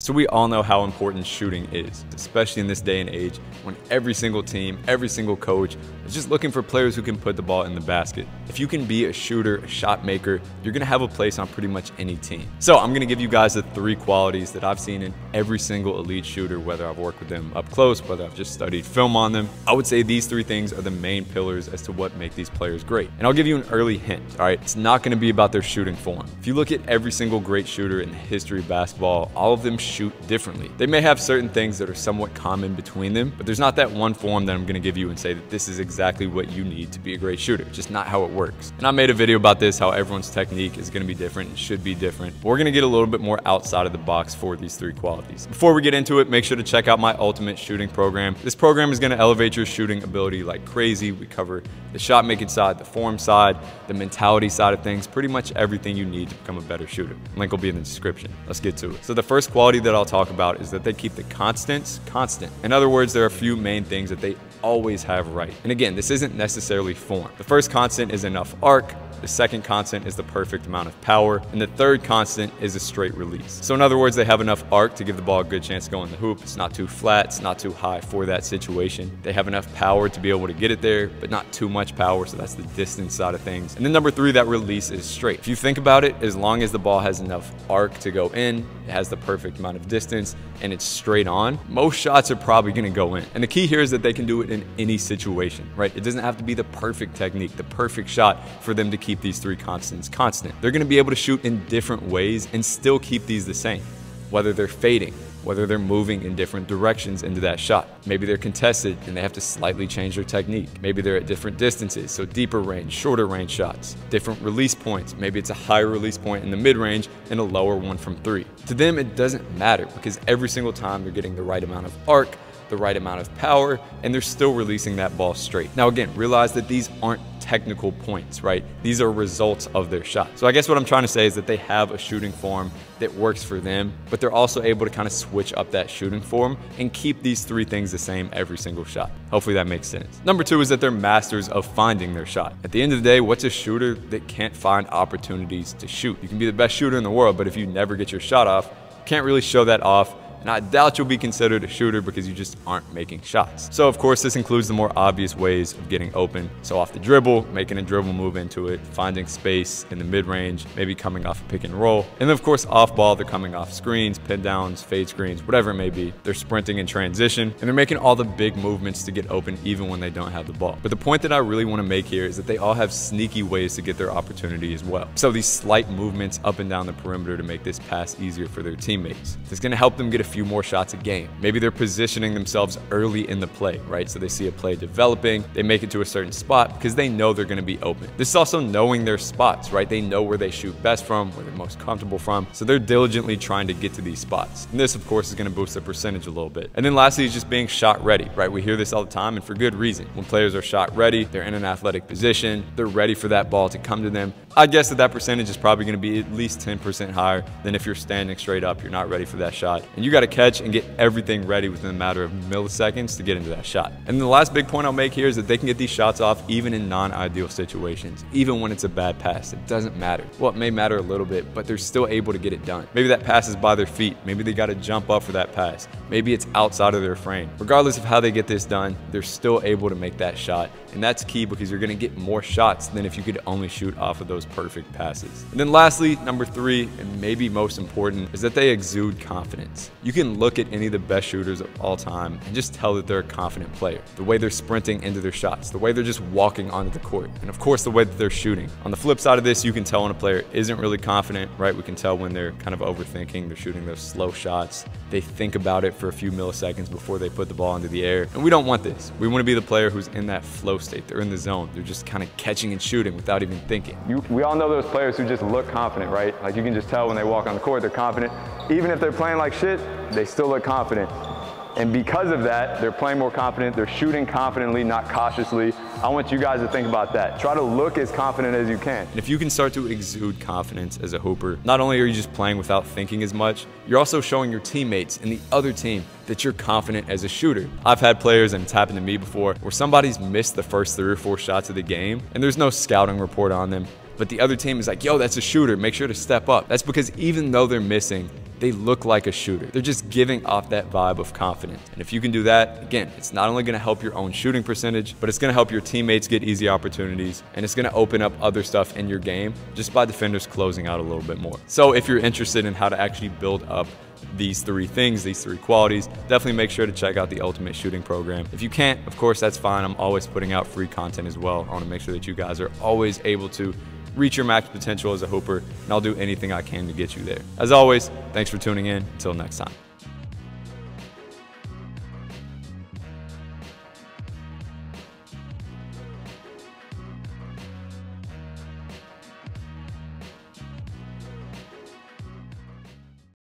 So we all know how important shooting is, especially in this day and age when every single team, every single coach is just looking for players who can put the ball in the basket. If you can be a shooter, a shot maker, you're gonna have a place on pretty much any team. So I'm gonna give you guys the 3 qualities that I've seen in every single elite shooter, whether I've worked with them up close, whether I've just studied film on them. I would say these 3 things are the main pillars as to what make these players great. And I'll give you an early hint, all right? It's not gonna be about their shooting form. If you look at every single great shooter in the history of basketball, all of them shoot differently. They may have certain things that are somewhat common between them, but there's not that one form that I'm gonna give you and say that this is exactly what you need to be a great shooter. Just not how it works. And I made a video about this, how everyone's technique is gonna be different and should be different. But we're gonna get a little bit more outside of the box for these 3 qualities. Before we get into it, make sure to check out my ultimate shooting program. This program is gonna elevate your shooting ability like crazy. We cover the shot making side, the form side, the mentality side of things, pretty much everything you need to become a better shooter. Link will be in the description. Let's get to it. So the first quality that I'll talk about is that they keep the constants constant. In other words, there are a few main things that they always have right. And again, this isn't necessarily form. The first constant is enough arc. The second constant is the perfect amount of power, and the third constant is a straight release. So in other words, they have enough arc to give the ball a good chance to go in the hoop. It's not too flat, it's not too high for that situation. They have enough power to be able to get it there, but not too much power, so that's the distance side of things. And then number 3, that release is straight. If you think about it, as long as the ball has enough arc to go in, it has the perfect amount of distance, and it's straight on, most shots are probably gonna go in. And the key here is that they can do it in any situation, right? It doesn't have to be the perfect technique, the perfect shot for them to keep these 3 constants constant. They're gonna be able to shoot in different ways and still keep these the same, whether they're fading, whether they're moving in different directions into that shot. Maybe they're contested and they have to slightly change their technique. Maybe they're at different distances, so deeper range, shorter range shots, different release points. Maybe it's a higher release point in the mid-range and a lower one from 3. To them, it doesn't matter because every single time they're getting the right amount of arc, the right amount of power, and they're still releasing that ball straight. Now again, realize that these aren't technical points, right? These are results of their shot. So I guess what I'm trying to say is that they have a shooting form that works for them, but they're also able to kind of switch up that shooting form and keep these 3 things the same every single shot. Hopefully that makes sense. Number 2 is that they're masters of finding their shot. At the end of the day, what's a shooter that can't find opportunities to shoot? You can be the best shooter in the world, but if you never get your shot off, you can't really show that off. And I doubt you'll be considered a shooter because you just aren't making shots. So of course, this includes the more obvious ways of getting open. So off the dribble, making a dribble move into it, finding space in the mid-range, maybe coming off a pick and roll. And then of course, off ball, they're coming off screens, pin downs, fade screens, whatever it may be. They're sprinting in transition, and they're making all the big movements to get open even when they don't have the ball. But the point that I really want to make here is that they all have sneaky ways to get their opportunity as well. So these slight movements up and down the perimeter to make this pass easier for their teammates. It's going to help them get a few more shots a game. Maybe they're positioning themselves early in the play, right? So they see a play developing, they make it to a certain spot because they know they're going to be open. This is also knowing their spots, right? They know where they shoot best from, where they're most comfortable from. So they're diligently trying to get to these spots. And this, of course, is going to boost their percentage a little bit. And then lastly is just being shot ready, right? We hear this all the time and for good reason. When players are shot ready, they're in an athletic position, they're ready for that ball to come to them. I guess that percentage is probably going to be at least 10% higher than if you're standing straight up, you're not ready for that shot. And you got to catch and get everything ready within a matter of milliseconds to get into that shot. And the last big point I'll make here is that they can get these shots off even in non-ideal situations, even when it's a bad pass. It doesn't matter. Well, it may matter a little bit, but they're still able to get it done. Maybe that pass is by their feet. Maybe they got to jump up for that pass. Maybe it's outside of their frame. Regardless of how they get this done, they're still able to make that shot. And that's key because you're going to get more shots than if you could only shoot off of those perfect passes. And then lastly, number 3, and maybe most important, is that they exude confidence. You can look at any of the best shooters of all time and just tell that they're a confident player. The way they're sprinting into their shots, the way they're just walking onto the court, and of course the way that they're shooting. On the flip side of this, you can tell when a player isn't really confident, right? We can tell when they're kind of overthinking, they're shooting those slow shots. They think about it for a few milliseconds before they put the ball into the air. And we don't want this. We want to be the player who's in that flow state. They're in the zone. They're just kind of catching and shooting without even thinking. We all know those players who just look confident, right? Like you can just tell when they walk on the court, they're confident. Even if they're playing like shit, they still look confident. And because of that, they're playing more confident, they're shooting confidently, not cautiously. I want you guys to think about that. Try to look as confident as you can. And if you can start to exude confidence as a hooper, not only are you just playing without thinking as much, you're also showing your teammates and the other team that you're confident as a shooter. I've had players, and it's happened to me before, where somebody's missed the first 3 or 4 shots of the game, and there's no scouting report on them, but the other team is like, yo, that's a shooter, make sure to step up. That's because even though they're missing, they look like a shooter. They're just giving off that vibe of confidence. And if you can do that, again, it's not only gonna help your own shooting percentage, but it's gonna help your teammates get easy opportunities, and it's gonna open up other stuff in your game just by defenders closing out a little bit more. So if you're interested in how to actually build up these three things, these three qualities, definitely make sure to check out the Ultimate Shooting Program. If you can't, of course, that's fine. I'm always putting out free content as well. I want to make sure that you guys are always able to reach your max potential as a hooper, and I'll do anything I can to get you there. As always, thanks for tuning in. Until next time.